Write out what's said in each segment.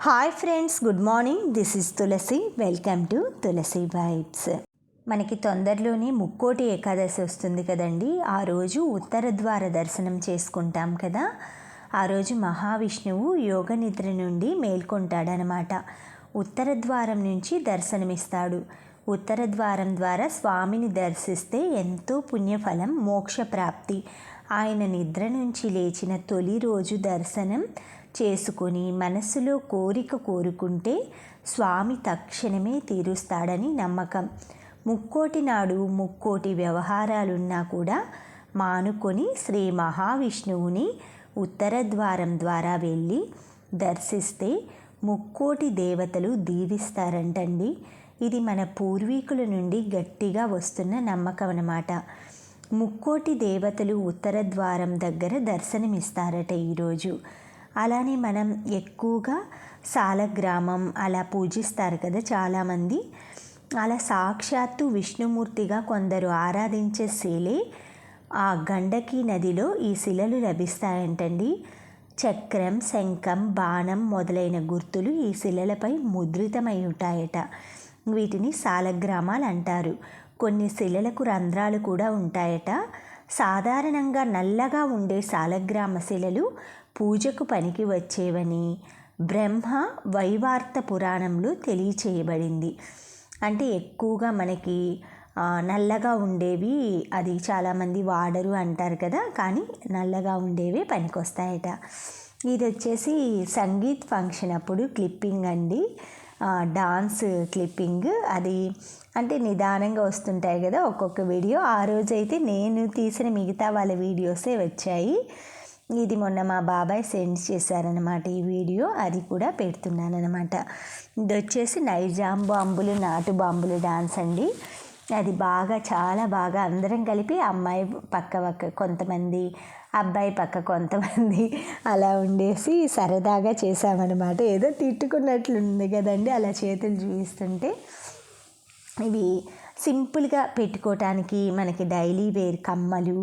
Hi friends, good morning. This is Tulasi. Welcome to Tulasi vibes. మనకి తొందరలోనే ముక్కోటి ఏకాదశి వస్తుంది కదండి. ఆ రోజు ఉత్తర ద్వార దర్శనం చేసుకుంటాం కదా. ఆ రోజు మహావిష్ణువు యోగ నిద్ర నుండి మేల్కొంటాడనమాట. ఉత్తర ద్వారం నుంచి దర్శనమిస్తాడు. ఉత్తర ద్వారం ద్వారా స్వామిని దర్శిస్తే ఎంతో పుణ్యఫలం, మోక్షప్రాప్తి. ఆయన నిద్ర నుంచి లేచిన తొలి రోజు దర్శనం చేసుకొని మనస్సులో కోరిక కోరుకుంటే స్వామి తక్షణమే తీరుస్తాడని నమ్మకం. ముక్కోటి నాడు ముక్కోటి వ్యవహారాలున్నా కూడా మానుకొని శ్రీ మహావిష్ణువుని ఉత్తర ద్వారం ద్వారా వెళ్ళి దర్శిస్తే ముక్కోటి దేవతలు దీవిస్తారంటండి. ఇది మన పూర్వీకుల నుండి గట్టిగా వస్తున్న నమ్మకం అన్నమాట. ముక్కోటి దేవతలు ఉత్తర ద్వారం దగ్గర దర్శనమిస్తారట ఈరోజు. అలానే మనం ఎక్కువగా సాలగ్రామం అలా పూజిస్తారు కదా చాలామంది. అలా సాక్షాత్తు విష్ణుమూర్తిగా కొందరు ఆరాధించే శిలే ఆ గండకీ నదిలో ఈ శిలలు లభిస్తాయంటండి. చక్రం, శంఖం, బాణం మొదలైన గుర్తులు ఈ శిలలపై ముద్రితమై ఉంటాయట. వీటిని సాలగ్రామాలు అంటారు. కొన్ని శిలలకు రంధ్రాలు కూడా ఉంటాయట. సాధారణంగా నల్లగా ఉండే సాలగ్రామ శిలలు పూజకు పనికి వచ్చేవని బ్రహ్మ వైవార్త పురాణంలో తెలియచేయబడింది. అంటే ఎక్కువగా మనకి నల్లగా ఉండేవి అది చాలామంది వాడరు అంటారు కదా, కానీ నల్లగా ఉండేవి పనికొస్తాయట. ఇది వచ్చేసి సంగీత్ ఫంక్షన్ అప్పుడు క్లిప్పింగ్ అండి, డాన్స్ క్లిప్పింగ్. అది అంటే నిదానంగా వస్తుంటాయి కదా ఒక్కొక్క వీడియో. ఆ రోజైతే నేను తీసిన మిగతా వాళ్ళ వీడియోసే వచ్చాయి. ఇది మొన్న మా బాబాయ్ సెండ్ చేశారనమాట ఈ వీడియో, అది కూడా పెడుతున్నాను అనమాట. ఇది వచ్చేసి నైజాం బాంబులు, నాటు బాంబులు డాన్స్ అండి. అది బాగా చాలా బాగా అందరం కలిపి అమ్మాయి పక్క కొంతమంది, అబ్బాయి పక్క కొంతమంది అలా ఉండేసి సరదాగా చేసామన్నమాట. ఏదో తిట్టుకున్నట్లుంది కదండి అలా చేతులు చూపిస్తుంటే. ఇవి సింపుల్గా పెట్టుకోవటానికి మనకి డైలీ వేర్ కమ్మలు,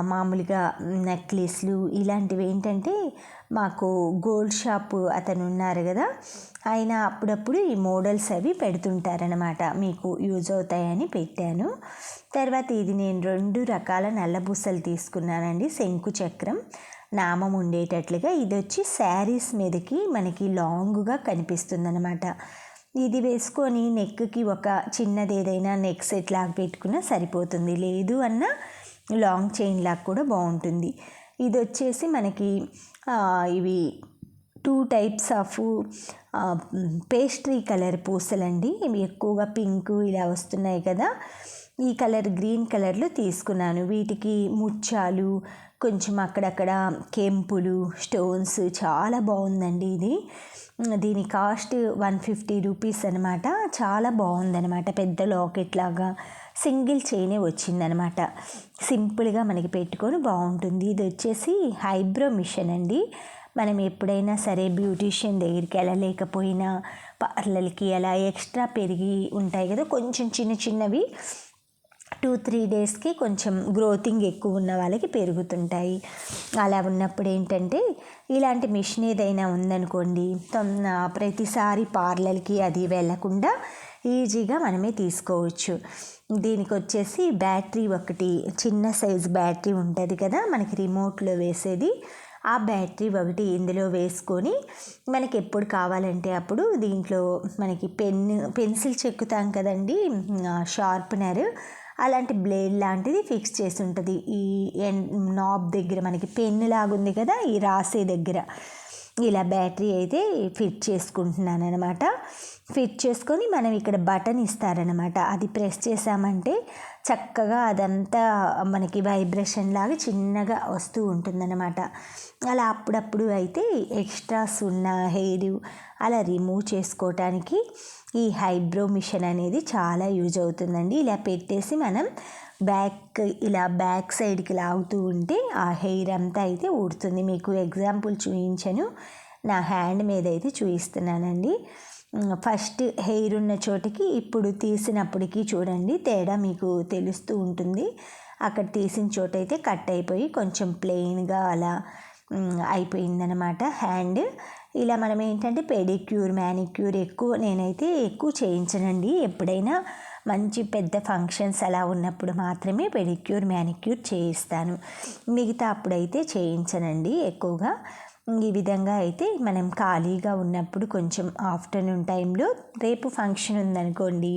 మామూలుగా నెక్లెస్లు ఇలాంటివి ఏంటంటే మాకు గోల్డ్ షాప్ అతను ఉన్నారు కదా, ఆయన అప్పుడప్పుడు ఈ మోడల్స్ అవి పెడుతుంటారనమాట. మీకు యూజ్ అవుతాయని పెట్టాను. తర్వాత ఇది నేను 2 రకాల నల్లబూసలు తీసుకున్నానండి. శంకు చక్రం నామం ఉండేటట్లుగా. ఇది వచ్చి శారీస్ మీదకి మనకి లాంగ్గా కనిపిస్తుందన్నమాట. ఇది వేసుకొని నెక్కి ఒక చిన్నది ఏదైనా నెక్ సెట్ లాగా పెట్టుకున్నా సరిపోతుంది. లేదు అన్న లాంగ్ చైన్ లాగా కూడా బాగుంటుంది. ఇది వచ్చేసి మనకి ఇవి 2 టైప్స్ ఆఫ్ పేస్ట్రీ కలర్ పూసలండి. ఇవి ఎక్కువగా పింక్ ఇలా వస్తున్నాయి కదా, ఈ కలర్ గ్రీన్ కలర్లో తీసుకున్నాను. వీటికి ముత్యాలు, కొంచెం అక్కడక్కడ కెంపులు, స్టోన్స్, చాలా బాగుందండి ఇది. దీని కాస్ట్ 150 రూపీస్ అనమాట. చాలా బాగుందనమాట. పెద్ద లాకెట్ లాగా సింగిల్ చైనే వచ్చిందనమాట. సింపుల్గా మనకి పెట్టుకొని బాగుంటుంది. ఇది వచ్చేసి ఐబ్రో మిషన్ అండి. మనం ఎప్పుడైనా సరే బ్యూటీషియన్ దగ్గరికి వెళ్ళలేకపోయినా పార్లర్కి అలా ఎక్స్ట్రా పెరిగి ఉంటాయి కదా కొంచెం చిన్న చిన్నవి, 2-3 డేస్కి కొంచెం గ్రోతింగ్ ఎక్కువ ఉన్న వాళ్ళకి పెరుగుతుంటాయి. అలా ఉన్నప్పుడు ఏంటంటే ఇలాంటి మిషన్ ఏదైనా ఉందనుకోండి, ప్రతిసారి పార్లర్కి అది వెళ్ళకుండా ఈజీగా మనమే తీసుకోవచ్చు. దీనికి వచ్చేసి బ్యాటరీ, ఒకటి చిన్న సైజు బ్యాటరీ ఉంటుంది కదా మనకి రిమోట్లో వేసేది, ఆ బ్యాటరీ ఒకటి ఇందులో వేసుకొని మనకి ఎప్పుడు కావాలంటే అప్పుడు దీంట్లో మనకి పెన్సిల్ చెక్కుతాం కదండి, షార్ప్నర్, అలాంటి బ్లేడ్ లాంటిది ఫిక్స్ చేసి ఉంటుంది. ఈ నాబ్ దగ్గర మనకి పెన్ను లాగుంది కదా, ఈ రాసే దగ్గర ఇలా బ్యాటరీ అయితే ఫిట్ చేసుకుంటున్నాను అనమాట. ఫిట్ చేసుకొని మనం ఇక్కడ బటన్ ఇస్తారనమాట. అది ప్రెస్ చేసామంటే చక్కగా అదంతా మనకి వైబ్రేషన్ లాగా చిన్నగా వస్తూ ఉంటుందన్నమాట. అలా అప్పుడప్పుడు అయితే ఎక్స్ట్రాస్ ఉన్న హెయిర్ అలా రిమూవ్ చేసుకోవటానికి ఈ ఐబ్రో మిషన్ అనేది చాలా యూజ్ అవుతుందండి. ఇలా పెట్టేసి మనం ఇలా బ్యాక్ సైడ్కి లాగుతూ ఉంటే ఆ హెయిర్ అంతా అయితే ఊడుతుంది. మీకు ఎగ్జాంపుల్ చూపించను, నా హ్యాండ్ మీద అయితే చూపిస్తున్నానండి. ఫస్ట్ హెయిర్ ఉన్న చోటికి ఇప్పుడు తీసినప్పటికీ చూడండి తేడా మీకు తెలుస్తూ ఉంటుంది. అక్కడ తీసిన చోట అయితే కట్ అయిపోయి కొంచెం ప్లెయిన్గా అలా అయిపోయిందనమాట హ్యాండ్. ఇలా మనం ఏంటంటే పెడిక్యూర్ మ్యానిక్యూర్ నేనైతే ఎక్కువ చేయించనండి. ఎప్పుడైనా మంచి పెద్ద ఫంక్షన్స్ అలా ఉన్నప్పుడు మాత్రమే పెడిక్యూర్ మ్యానిక్యూర్ చేయిస్తాను. మిగతా అప్పుడైతే చేయించనండి ఎక్కువగా. ఈ విధంగా అయితే మనం ఖాళీగా ఉన్నప్పుడు కొంచెం ఆఫ్టర్నూన్ టైంలో రేపు ఫంక్షన్ ఉందనుకోండి,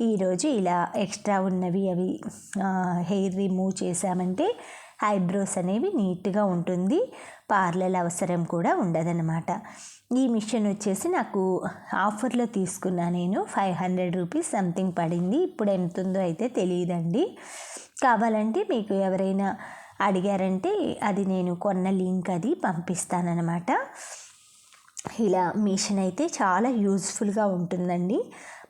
ఈరోజు ఇలా ఎక్స్ట్రా ఉన్నవి అవి హెయిర్ రిమూవ్ చేసామంటే ఐబ్రోస్ అనేవి నీట్గా ఉంటుంది. పార్లర్ అవసరం కూడా ఉండదన్నమాట. ఈ మిషన్ వచ్చేసి నాకు ఆఫర్లో తీసుకున్నా నేను. 500 రూపీస్ సంథింగ్ పడింది. ఇప్పుడు ఎంత ఉందో అయితే తెలియదండి. కావాలంటే మీకు ఎవరైనా అడిగారంటే అది నేను కొన్న లింక్ అది పంపిస్తానన్నమాట. ఇలా మిషన్ అయితే చాలా యూజ్ఫుల్గా ఉంటుందండి.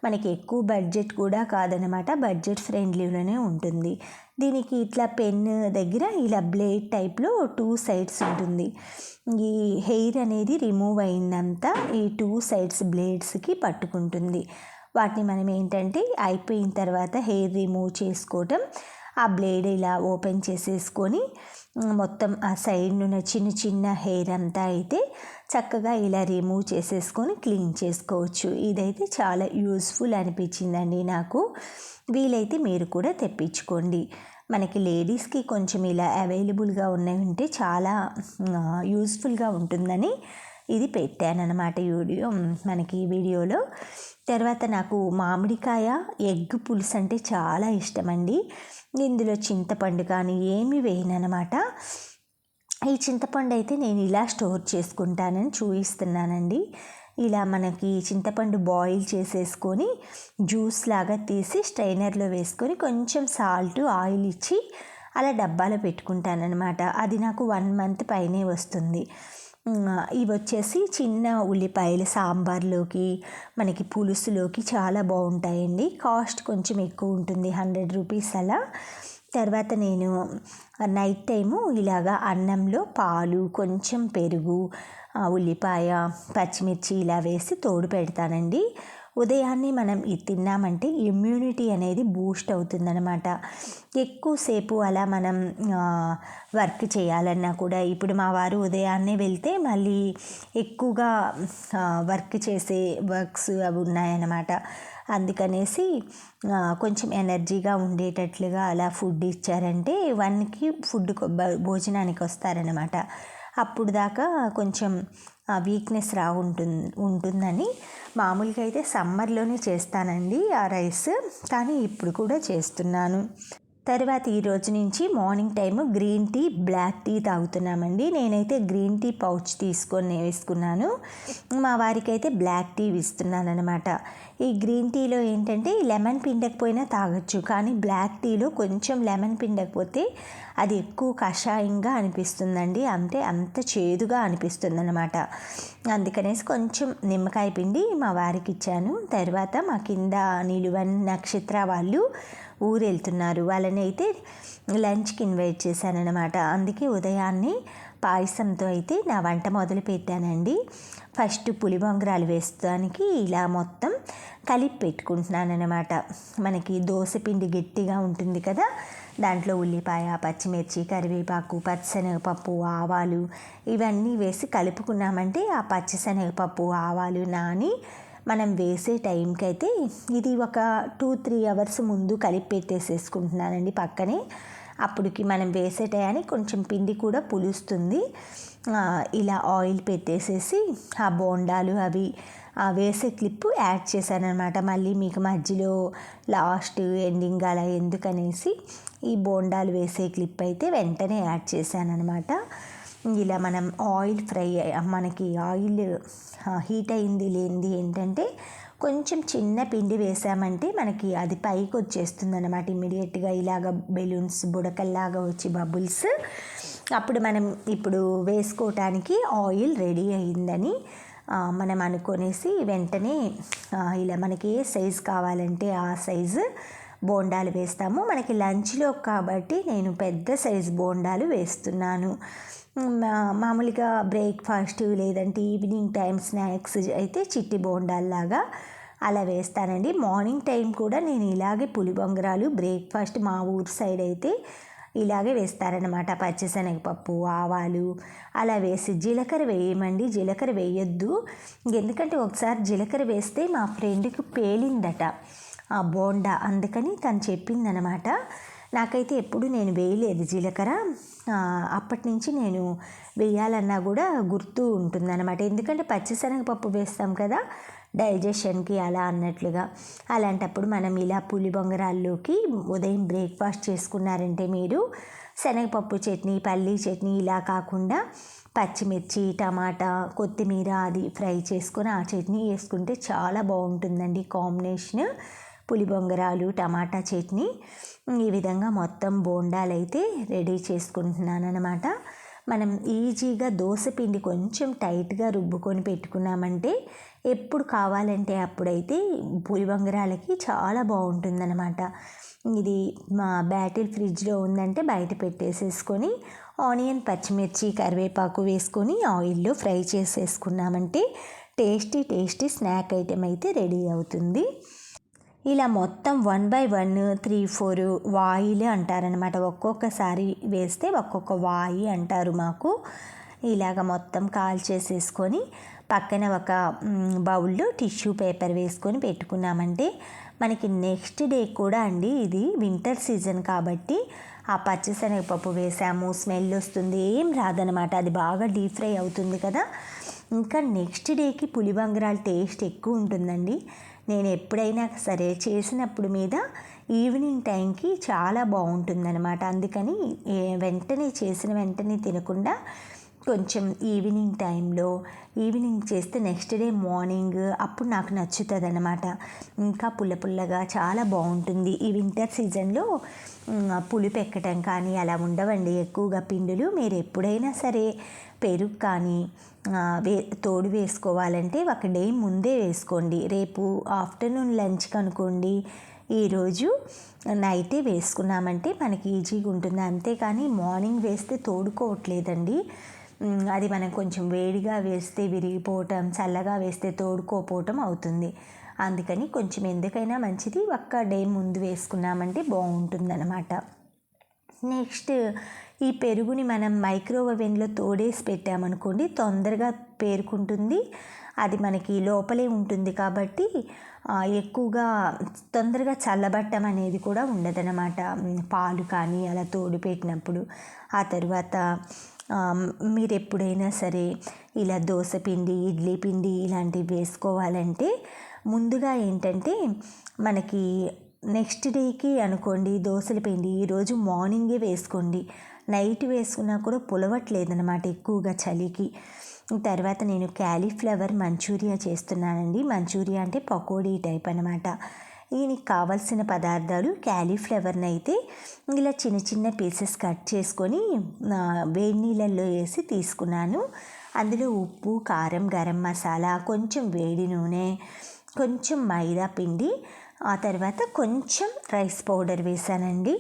మనకి ఎక్కువ బడ్జెట్ కూడా కాదనమాట, బడ్జెట్ ఫ్రెండ్లీలోనే ఉంటుంది. దీనికి ఇట్లా పెన్ దగ్గర ఇలా బ్లేడ్ టైప్లో 2 సైడ్స్ ఉంటుంది. ఈ హెయిర్ అనేది రిమూవ్ అయిందంతా ఈ 2 సైడ్స్ బ్లేడ్స్కి పట్టుకుంటుంది. వాటిని మనం ఏంటంటే అయిపోయిన తర్వాత హెయిర్ రిమూవ్ చేసుకోవటం, ఆ బ్లేడ్ ఇలా ఓపెన్ చేసేసుకొని మొత్తం ఆ సైడ్ ఉన్న చిన్న చిన్న హెయిర్ అంతా అయితే చక్కగా ఇలా రిమూవ్ చేసేసుకొని క్లీన్ చేసుకోవచ్చు. ఇదైతే చాలా యూస్ఫుల్ అనిపించిందండి నాకు. వీలైతే మీరు కూడా తెప్పించుకోండి. మనకి లేడీస్కి కొంచెం ఇలా అవైలబుల్గా ఉన్నవి ఉంటే చాలా యూస్ఫుల్గా ఉంటుందని ఇది పెట్టానన్నమాట మనకి వీడియోలో. తర్వాత నాకు మామిడికాయ ఎగ్ పులుసు అంటే చాలా ఇష్టమండి. ఇందులో చింతపండు కానీ ఏమీ వేయనమాట. ఈ చింతపండు అయితే నేను ఇలా స్టోర్ చేసుకుంటానని చూపిస్తున్నానండి. ఇలా మనకి చింతపండు బాయిల్ చేసేసుకొని జ్యూస్ లాగా తీసి స్ట్రైనర్లో వేసుకొని కొంచెం సాల్ట్ ఆయిల్ ఇచ్చి అలా డబ్బాలో పెట్టుకుంటానన్నమాట. అది నాకు 1 మంత్ పైనే వస్తుంది. ఇవి వచ్చేసి చిన్న ఉల్లిపాయలు సాంబార్లోకి మనకి పులుసులోకి చాలా బాగుంటాయండి. కాస్ట్ కొంచెం ఎక్కువ ఉంటుంది, 100 రూపీస్ అలా. తర్వాత నేను నైట్ టైము ఇలాగా అన్నంలో పాలు, కొంచెం పెరుగు, ఉల్లిపాయ, పచ్చిమిర్చి ఇలా వేసి తోడు పెడతానండి. ఉదయాన్నే మనం ఇది తిన్నామంటే ఇమ్యూనిటీ అనేది బూస్ట్ అవుతుందన్నమాట. ఎక్కువసేపు అలా మనం వర్క్ చేయాలన్నా కూడా, ఇప్పుడు మా వారు ఉదయాన్నే వెళ్తే మళ్ళీ ఎక్కువగా వర్క్ చేసే వర్క్స్ అవి ఉన్నాయన్నమాట. అందుకనేసి కొంచెం ఎనర్జీగా ఉండేటట్లుగా అలా ఫుడ్ ఇచ్చారంటే 1కి భోజనానికి వస్తారనమాట. అప్పుడు దాకా కొంచెం వీక్నెస్ ఉంటుందని మామూలుగా అయితే సమ్మర్లోనే చేస్తానండి ఆ రైస్, కానీ ఇప్పుడు కూడా చేస్తున్నాను. తర్వాత ఈరోజు నుంచి morning time green tea, black tea తాగుతున్నామండి. నేనైతే గ్రీన్ టీ పౌచ్ తీసుకొని వేసుకున్నాను. మా వారికి అయితే బ్లాక్ టీ ఇస్తున్నాను అనమాట. ఈ గ్రీన్ టీలో ఏంటంటే లెమన్ పిండకపోయినా తాగొచ్చు, కానీ బ్లాక్ టీలో కొంచెం లెమన్ పిండకపోతే అది ఎక్కువ కషాయంగా అనిపిస్తుందండి. అంటే అంత చేదుగా అనిపిస్తుంది అనమాట. అందుకనేసి కొంచెం నిమ్మకాయ పిండి మా వారికి ఇచ్చాను. తర్వాత మా కింద నిలువన్ నక్షత్ర వాళ్ళు ఊరు వెళ్తున్నారు. వాళ్ళని అయితే లంచ్కి ఇన్వైట్ చేశానన్నమాట. అందుకే ఉదయాన్నే పాయసంతో అయితే నా వంట మొదలు పెట్టానండి. ఫస్ట్ పులిబొంగరాలు వేస్తానికి ఇలా మొత్తం కలిపి పెట్టుకుంటున్నాను అనమాట. మనకి దోసపిండి గట్టిగా ఉంటుంది కదా, దాంట్లో ఉల్లిపాయ, పచ్చిమిర్చి, కరివేపాకు, పచ్చిశనగపప్పు, ఆవాలు ఇవన్నీ వేసి కలుపుకున్నామంటే ఆ పచ్చిశనగపప్పు, ఆవాలు నాని మనం వేసే టైంకి అయితే ఇది ఒక 2-3 అవర్స్ ముందు కలిపి పెట్టేసేసుకుంటున్నానండి పక్కనే. అప్పటికి మనం వేసే టయానికి కొంచెం పిండి కూడా పులుస్తుంది. ఇలా ఆయిల్ పెట్టేసేసి ఆ బోండాలు అవి వేసే క్లిప్పు యాడ్ చేశానమాట. మళ్ళీ మీకు మధ్యలో లాస్ట్ ఎండింగ్ అలా ఎందుకనేసి ఈ బోండాలు వేసే క్లిప్ అయితే వెంటనే యాడ్ చేశానమాట. ఇలా మనం మనకి ఆయిల్ హీట్ అయింది లేనిది ఏంటంటే కొంచెం చిన్న పిండి వేసామంటే మనకి అది పైకి వచ్చేస్తుంది అనమాట ఇమ్మీడియట్గా. ఇలాగ బెలూన్స్ బుడకల్లాగా వచ్చి బబుల్స్. అప్పుడు మనం ఇప్పుడు వేసుకోవటానికి ఆయిల్ రెడీ అయిందని మనం అనుకొనేసి వెంటనే ఇలా మనకి ఏ సైజు కావాలంటే ఆ సైజు బోండాలు వేస్తాము. మనకి లంచ్లో కాబట్టి నేను పెద్ద సైజు బోండాలు వేస్తున్నాను. మామూలుగా బ్రేక్ఫాస్ట్ లేదంటే ఈవినింగ్ టైం స్నాక్స్ అయితే చిట్టి బోండాల్లాగా అలా వేస్తానండి. మార్నింగ్ టైం కూడా నేను ఇలాగే పులిబొంగరాలు బ్రేక్ఫాస్ట్ మా ఊరు సైడ్ అయితే ఇలాగే వేస్తారనమాట. పచ్చిశనగపప్పు, ఆవాలు అలా వేసి, జీలకర్ర వేయమండి, జీలకర్ర వేయొద్దు. ఎందుకంటే ఒకసారి జీలకర్ర వేస్తే మా ఫ్రెండ్కి పేలిందట ఆ బోండా, అందుకని తను చెప్పిందనమాట. నాకైతే ఎప్పుడు నేను వేయలేదు జీలకర్ర. అప్పటి నుంచి నేను వేయాలన్నా కూడా గుర్తు ఉంటుందన్నమాట. ఎందుకంటే పచ్చిశనగపప్పు వేస్తాం కదా డైజెషన్కి అలా అన్నట్లుగా. అలాంటప్పుడు మనం ఇలా పులి బొంగరాల్లోకి ఉదయం బ్రేక్ఫాస్ట్ చేసుకున్నారంటే మీరు శనగపప్పు చట్నీ, పల్లీ చట్నీ ఇలా కాకుండా పచ్చిమిర్చి, టమాటా, కొత్తిమీర అది ఫ్రై చేసుకొని ఆ చట్నీ వేసుకుంటే చాలా బాగుంటుందండి కాంబినేషన్. పులి బొంగరాలు, టమాటా చట్నీ. ఈ విధంగా మొత్తం బోండాలు అయితే రెడీ చేసుకుంటున్నాను అనమాట. మనం ఈజీగా దోసపిండి కొంచెం టైట్గా రుబ్బుకొని పెట్టుకున్నామంటే ఎప్పుడు కావాలంటే అప్పుడైతే పులి బొంగరాలకి చాలా బాగుంటుందన్నమాట. ఇది మా బ్యాటిల్ ఫ్రిడ్జ్లో ఉందంటే బయట పెట్టేసేసుకొని ఆనియన్, పచ్చిమిర్చి, కరివేపాకు వేసుకొని ఆయిల్లో ఫ్రై చేసేసుకున్నామంటే టేస్టీ టేస్టీ స్నాక్ ఐటెం అయితే రెడీ అవుతుంది. ఇలా మొత్తం 1 by 1, 3, 4 వాయిలు అంటారనమాట. ఒక్కొక్కసారి వేస్తే ఒక్కొక్క వాయి అంటారు మాకు. ఇలాగ మొత్తం కాల్ చేసేసుకొని పక్కన ఒక బౌల్లో టిష్యూ పేపర్ వేసుకొని పెట్టుకున్నామంటే మనకి నెక్స్ట్ డే కూడా అండి, ఇది వింటర్ సీజన్ కాబట్టి ఆ పచ్చిశనగపప్పు వేసాము, స్మెల్ వస్తుంది, ఏం రాదనమాట. అది బాగా డీప్ ఫ్రై అవుతుంది కదా. ఇంకా నెక్స్ట్ డేకి పులి బొంగరాలు టేస్ట్ ఎక్కువ ఉంటుందండి. నేను ఎప్పుడైనా సరే చేసినప్పుడు మీద ఈవినింగ్ టైంకి చాలా బాగుంటుందన్నమాట. అందుకని వెంటనే చేసిన వెంటనే తినకుండా కొంచెం ఈవినింగ్ టైంలో, ఈవినింగ్ చేస్తే నెక్స్ట్ డే మార్నింగ్ అప్పుడు నాకు నచ్చుతుంది అన్నమాట. ఇంకా పుల్ల పుల్లగా చాలా బాగుంటుంది. ఈ వింటర్ సీజన్లో పులుపు ఎక్కటం కానీ అలా ఉండవండి ఎక్కువగా పిండులు. మీరు ఎప్పుడైనా సరే పెరుగు కానీ తోడు వేసుకోవాలంటే ఒక డే ముందే వేసుకోండి. రేపు ఆఫ్టర్నూన్ లంచ్కి అనుకోండి, ఈరోజు నైటే వేసుకున్నామంటే మనకి ఈజీగా ఉంటుంది. అంతేకాని మార్నింగ్ వేస్తే తోడుకోవట్లేదండి. అది మనం కొంచెం వేడిగా వేస్తే విరిగిపోవటం, చల్లగా వేస్తే తోడుకోపోవటం అవుతుంది. అందుకని కొంచెం ఎందుకైనా మంచిది ఒక్క డే ముందు వేసుకున్నామంటే బాగుంటుందన్నమాట. నెక్స్ట్ ఈ పెరుగుని మనం మైక్రోవేవ్ ఓవెన్లో తోడేసి పెట్టామనుకోండి తొందరగా పేరుకుంటుంది. అది మనకి లోపలే ఉంటుంది కాబట్టి ఎక్కువగా తొందరగా చల్లబట్టం అనేది కూడా ఉండదన్నమాట. పాలు కానీ అలా తోడు పెట్టినప్పుడు. ఆ తర్వాత మీరు ఎప్పుడైనా సరే ఇలా దోశ పిండి, ఇడ్లీ పిండి ఇలాంటివి వేసుకోవాలంటే ముందుగా ఏంటంటే మనకి నెక్స్ట్ డేకి అనుకోండి దోశల పిండి ఈరోజు మార్నింగే వేసుకోండి. నైట్ వేసుకున్నా కూడా పులవట్లేదన్నమాట ఎక్కువగా చలికి. తర్వాత నేను క్యాలీఫ్లవర్ మంచూరియా చేస్తున్నానండి. మంచూరియా అంటే పకోడీ టైప్ అనమాట. దీనికి కావాల్సిన పదార్థాలు క్యాలీఫ్లవర్ని అయితే ఇలా చిన్న చిన్న పీసెస్ కట్ చేసుకొని వేడి నీళ్ళల్లో వేసి తీసుకున్నాను. అందులో ఉప్పు, కారం, గరం మసాలా, కొంచెం వేడి నూనె, కొంచెం మైదా పిండి, ఆ తర్వాత కొంచెం రైస్ పౌడర్ వేసానండి.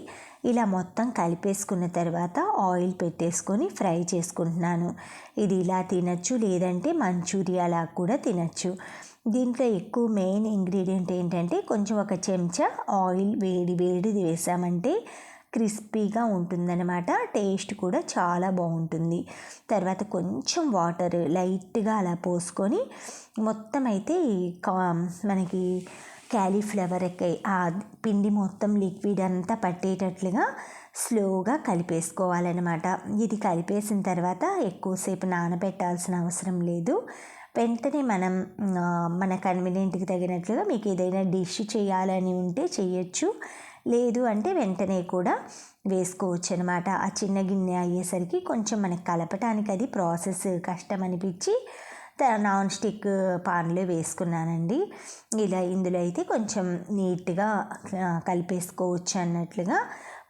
ఇలా మొత్తం కలిపేసుకున్న తర్వాత ఆయిల్ పెట్టేసుకొని ఫ్రై చేసుకుంటున్నాను. ఇది ఇలా తినచ్చు, లేదంటే మంచూరియాలా కూడా తినచ్చు. దీంట్లో ఎక్కువ మెయిన్ ఇంగ్రీడియంట్ ఏంటంటే కొంచెం ఒక చెంచా ఆయిల్ వేడిది వేసామంటే క్రిస్పీగా ఉంటుందన్నమాట. టేస్ట్ కూడా చాలా బాగుంటుంది. తర్వాత కొంచెం వాటర్ లైట్గా అలా పోసుకొని మొత్తం అయితే మనకి క్యాలీఫ్లవర్కి ఆ పిండి మొత్తం లిక్విడ్ అంతా పట్టేటట్లుగా స్లోగా కలిపేసుకోవాలన్నమాట. ఇది కలిపేసిన తర్వాత ఎక్కువసేపు నానబెట్టాల్సిన అవసరం లేదు. వెంటనే మనం మన కన్వీనియంట్కి తగినట్లుగా మీకు ఏదైనా డిష్ చేయాలని ఉంటే చేయొచ్చు, లేదు అంటే వెంటనే కూడా వేసుకోవచ్చు అనమాట. ఆ చిన్న గిన్నె అయ్యేసరికి కొంచెం మనకి కలపటానికి అది ప్రాసెస్ కష్టం అనిపించి నాన్ స్టిక్ పాన్లో వేసుకున్నానండి. ఇలా ఇందులో అయితే కొంచెం నీట్గా కలిపేసుకోవచ్చు అన్నట్లుగా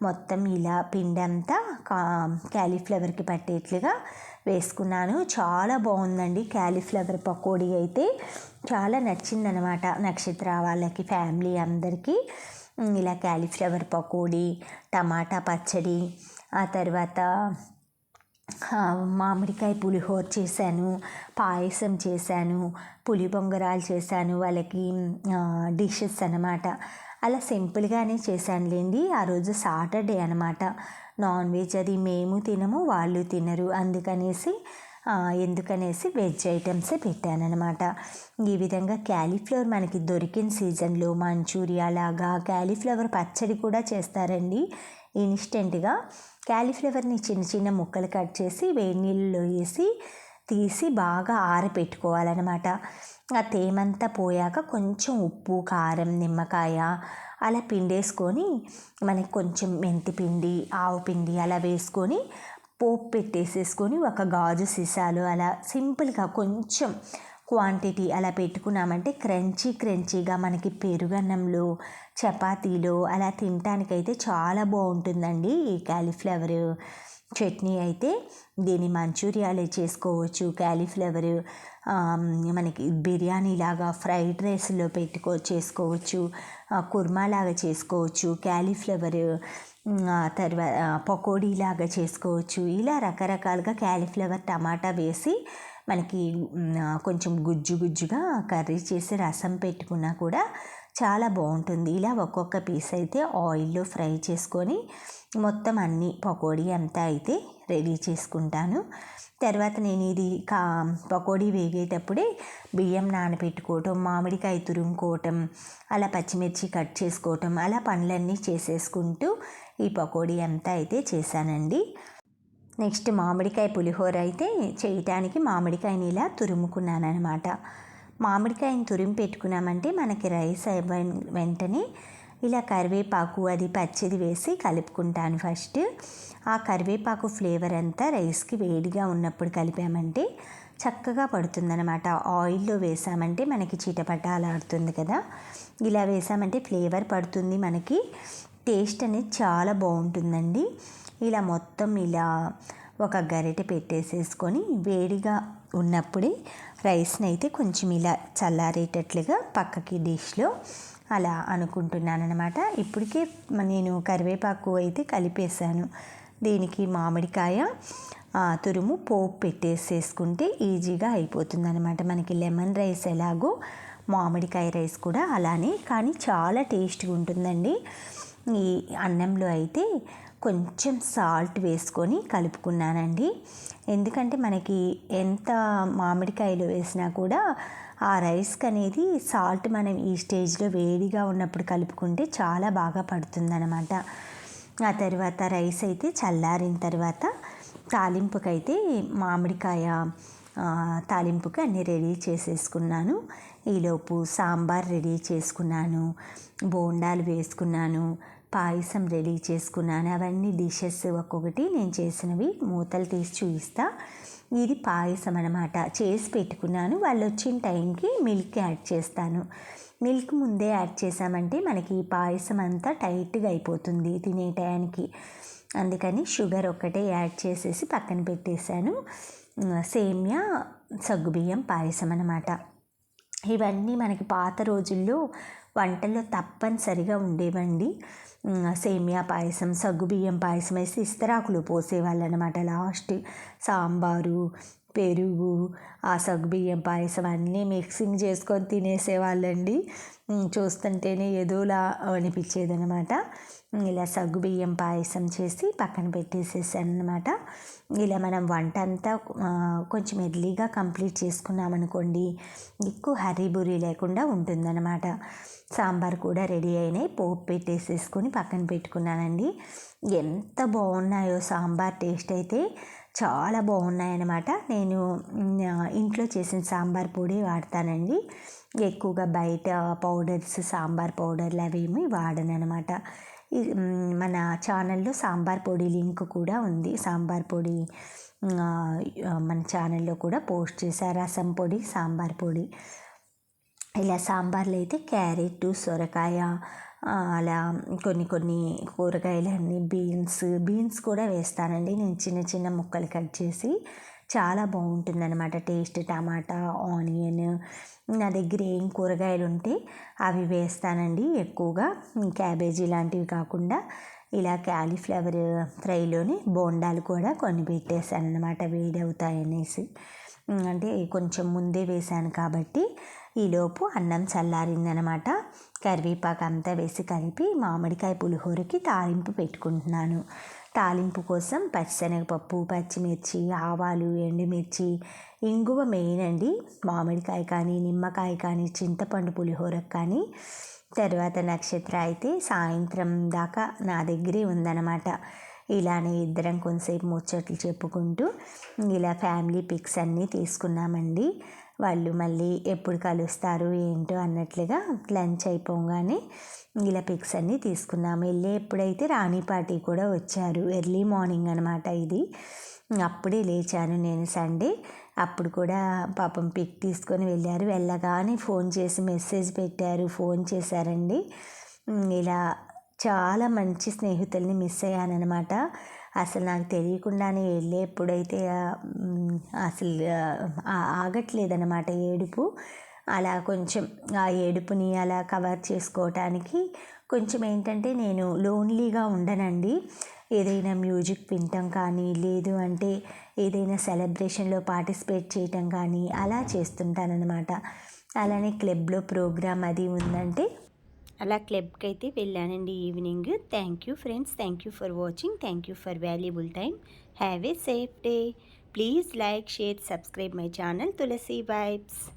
మొత్తం ఇలా పిండి అంతా క్యాలీఫ్లవర్కి పట్టేట్లుగా వేసుకున్నాను. చాలా బాగుందండి క్యాలీఫ్లవర్ పకోడీ అయితే చాలా నచ్చిందనమాట. నక్షత్ర వాళ్ళకి, ఫ్యామిలీ అందరికీ ఇలా క్యాలీఫ్లవర్ పకోడీ, టమాటా పచ్చడి, ఆ తర్వాత మామిడికాయ పులిహోర చేశాను, పాయసం చేశాను, పులి బొంగరాలు చేశాను. వాళ్ళకి డిషెస్ అన్నమాట. అలా సింపుల్గానే చేశానులేండి. ఆ రోజు సాటర్డే అనమాట. నాన్ వెజ్ అది మేము తినము, వాళ్ళు తినరు. ఎందుకనేసి వెజ్ ఐటమ్సే పెట్టానన్నమాట. ఈ విధంగా క్యాలీఫ్లవర్ మనకి దొరికిన సీజన్లో మంచూరియా లాగా క్యాలీఫ్లవర్ పచ్చడి కూడా చేస్తారండి. ఇన్స్టెంట్గా క్యాలీఫ్లవర్ని చిన్న చిన్న ముక్కలు కట్ చేసి వేడి నీళ్ళలో వేసి తీసి బాగా ఆరబెట్టుకోవాలన్నమాట. ఆ తేమంతా పోయాక కొంచెం ఉప్పు, కారం, నిమ్మకాయ అలా పిండేసుకొని మనకి కొంచెం మెంతి పిండి, ఆవు పిండి అలా వేసుకొని పోపు పెట్టేసేసుకొని ఒక గాజు సీసాలు అలా సింపుల్గా కొంచెం క్వాంటిటీ అలా పెట్టుకున్నామంటే క్రంచీగా మనకి పెరుగన్నంలో, చపాతీలో అలా తినటానికైతే చాలా బాగుంటుందండి ఈ క్యాలీఫ్లవర్ చట్నీ అయితే. దీన్ని మంచూరియాలే చేసుకోవచ్చు. క్యాలీఫ్లవర్ మనకి బిర్యానీ లాగా ఫ్రైడ్ రైస్లో చేసుకోవచ్చు, కుర్మా లాగా చేసుకోవచ్చు, క్యాలీఫ్లవర్ తర్వాత పకోడీ లాగా చేసుకోవచ్చు. ఇలా రకరకాలుగా క్యాలీఫ్లవర్ టమాటా వేసి మనకి కొంచెం గుజ్జుగా కర్రీ చేసి రసం పెట్టుకున్నా కూడా చాలా బాగుంటుంది. ఇలా ఒక్కొక్క పీస్ అయితే ఆయిల్లో ఫ్రై చేసుకొని మొత్తం అన్నీ పకోడీ అంతా అయితే రెడీ చేసుకుంటాను. తర్వాత నేను ఇది పకోడీ వేగేటప్పుడే బియ్యం నానబెట్టుకోవటం, మామిడికాయ తురుముకోవటం, అలా పచ్చిమిర్చి కట్ చేసుకోవటం, అలా పనులన్నీ చేసేసుకుంటూ ఈ పకోడీ అంతా అయితే చేశానండి. నెక్స్ట్ మామిడికాయ పులిహోర అయితే చేయటానికి మామిడికాయని ఇలా తురుముకున్నాను అనమాట. మామిడికాయని తురిమి పెట్టుకున్నామంటే మనకి రైస్ వెంటనే ఇలా కరివేపాకు అది పచ్చిది వేసి కలుపుకుంటాను ఫస్ట్. ఆ కరివేపాకు ఫ్లేవర్ అంతా రైస్కి వేడిగా ఉన్నప్పుడు కలిపామంటే చక్కగా పడుతుందన్నమాట. ఆయిల్లో వేసామంటే మనకి చిటపటాలాడుతుంది కదా, ఇలా వేసామంటే ఫ్లేవర్ పడుతుంది, మనకి టేస్ట్ అనేది చాలా బాగుంటుందండి. ఇలా మొత్తం ఇలా ఒక గరిటె పెట్టేసేసుకొని వేడిగా ఉన్నప్పుడే రైస్ని అయితే కొంచెం ఇలా చల్లారేటట్లుగా పక్కకి డిష్లో అలా అనుకుంటున్నాను అనమాట. ఇప్పటికే నేను కరివేపాకు అయితే కలిపేశాను. దీనికి మామిడికాయ తురుము పోపు పెట్టేసేసుకుంటే ఈజీగా అయిపోతుంది అనమాట. మనకి లెమన్ రైస్ ఎలాగో మామిడికాయ రైస్ కూడా అలానే, కానీ చాలా టేస్ట్గా ఉంటుందండి. ఈ అన్నంలో అయితే కొంచెం సాల్ట్ వేసుకొని కలుపుకున్నానండి. ఎందుకంటే మనకి ఎంత మామిడికాయలు వేసినా కూడా ఆ రైస్కి అనేది సాల్ట్ మనం ఈ స్టేజ్లో వేడిగా ఉన్నప్పుడు కలుపుకుంటే చాలా బాగా పడుతుందన్నమాట. ఆ తర్వాత రైస్ అయితే చల్లారిన తర్వాత తాలింపుకైతే మామిడికాయ తాలింపుకి అన్నీ రెడీ చేసేసుకున్నాను. ఈలోపు సాంబార్ రెడీ చేసుకున్నాను, బోండాలు వేసుకున్నాను, పాయసం రెడీ చేసుకున్నాను. అవన్నీ డిషెస్ ఒక్కొక్కటి నేను చేసినవి మూతలు తీసి చూపిస్తా. ఇది పాయసం అనమాట, చేసి పెట్టుకున్నాను. వాళ్ళు వచ్చిన టైంకి మిల్క్ యాడ్ చేస్తాను. మిల్క్ ముందే యాడ్ చేసామంటే మనకి ఈ పాయసం అంతా టైట్గా అయిపోతుంది తినే టయానికి. అందుకని షుగర్ ఒక్కటే యాడ్ చేసేసి పక్కన పెట్టేశాను. సేమియా సగ్గుబియ్యం పాయసం అనమాట. ఇవన్నీ మనకి పాత రోజుల్లో వంటల్లో తప్పనిసరిగా ఉండేవండి. సేమియా పాయసం, సగ్గుబియ్యం పాయసం వేసి ఇస్తరాకులు పోసేవాళ్ళు అనమాట. లాస్ట్ సాంబారు, పెరుగు, ఆ సగ్గుబియ్యం పాయసం అన్నీ మిక్సింగ్ చేసుకొని తినేసేవాళ్ళండి. చూస్తుంటేనే ఏదోలా అనిపించేది అనమాట. ఇలా సగ్గుబియ్యం పాయసం చేసి పక్కన పెట్టేసేసాను అనమాట. ఇలా మనం వంట అంతా కొంచెం ఎర్లీగా కంప్లీట్ చేసుకున్నామనుకోండి, ఎక్కువ హరీబురీ లేకుండా ఉంటుందన్నమాట. సాంబార్ కూడా రెడీ అయినాయి, పోపు పెట్టేసేసుకొని పక్కన పెట్టుకున్నానండి. ఎంత బాగున్నాయో సాంబార్ టేస్ట్ అయితే చాలా బాగున్నాయన్నమాట. నేను ఇంట్లో చేసిన సాంబార్ పొడి వాడతానండి. ఎక్కువగా బయట పౌడర్స్, సాంబార్ పౌడర్లు అవేమి వాడను అనమాట. మన ఛానల్లో సాంబార్ పొడి లింక్ కూడా ఉంది. సాంబార్ పొడి మన ఛానల్లో కూడా పోస్ట్ చేశారు, రసం పొడి, సాంబార్ పొడి. ఇలా సాంబార్లో అయితే క్యారెట్, సొరకాయ, అలా కొన్ని కూరగాయలన్నీ, బీన్స్ కూడా వేస్తానండి నేను చిన్న చిన్న ముక్కలు కట్ చేసి. చాలా బాగుంటుందన్నమాట టేస్ట్. టమాటా, ఆనియన్, నా దగ్గర ఏం కూరగాయలు ఉంటే అవి వేస్తానండి ఎక్కువగా. క్యాబేజీ లాంటివి కాకుండా ఇలా క్యాలీఫ్లవర్ ఫ్రైలోని బోండాలు కూడా కొన్ని పెట్టేశాను అనమాట, వేడి అవుతాయనేసి. అంటే కొంచెం ముందే వేశాను కాబట్టి ఈలోపు అన్నం చల్లారిందనమాట. కరివేపాకు అంతా వేసి కలిపి మామిడికాయ పులిహోరకి తాలింపు పెట్టుకుంటున్నాను. తాలింపు కోసం పచ్చిశనగపప్పు, పచ్చిమిర్చి, ఆవాలు, ఎండుమిర్చి, ఇంగువ మెయిన్ అండి. మామిడికాయ కానీ, నిమ్మకాయ కానీ, చింతపండు పులిహోరకు కానీ. తర్వాత నక్షత్ర అయితే సాయంత్రం దాకా నా దగ్గరే ఉందన్నమాట. ఇలానే ఇద్దరం కొంతసేపు ముచ్చట్లు చెప్పుకుంటూ ఇలా ఫ్యామిలీ పిక్స్ అన్నీ తీసుకున్నామండి. వాళ్ళు మళ్ళీ ఎప్పుడు కలుస్తారు ఏంటో అన్నట్లుగా లంచ్ అయిపోగానే ఇలా పిక్స్ అన్నీ తీసుకున్నాము. ఎప్పుడైతే రాణిపాటి కూడా వచ్చారు. ఎర్లీ మార్నింగ్ అనమాట ఇది. అప్పుడే లేచాను నేను సండే. అప్పుడు కూడా పాపం పిక్ తీసుకొని వెళ్ళారు. వెళ్ళగానే ఫోన్ చేసి మెసేజ్ పెట్టారు, ఫోన్ చేశారండి. ఇలా చాలా మంచి స్నేహితుల్ని మిస్ అయ్యానమాట. అసలు నాకు తెలియకుండానే ఎప్పుడైతే అసలు ఆగట్లేదన్నమాట ఏడుపు. అలా కొంచెం ఆ ఏడుపుని అలా కవర్ చేసుకోవటానికి కొంచెం ఏంటంటే నేను లోన్లీగా ఉండనండి. ఏదైనా మ్యూజిక్ వినటం కానీ, లేదు అంటే ఏదైనా సెలబ్రేషన్లో పార్టిసిపేట్ చేయటం కానీ అలా చేస్తుంటానన్నమాట. అలానే క్లబ్లో ప్రోగ్రామ్ అది ఉందంటే అలా క్లబ్కి అయితే వెళ్ళానండి evening. Thank you friends, thank you for watching, thank you for valuable time. Have a safe day. Please like, share, subscribe my channel Tulasi vibes.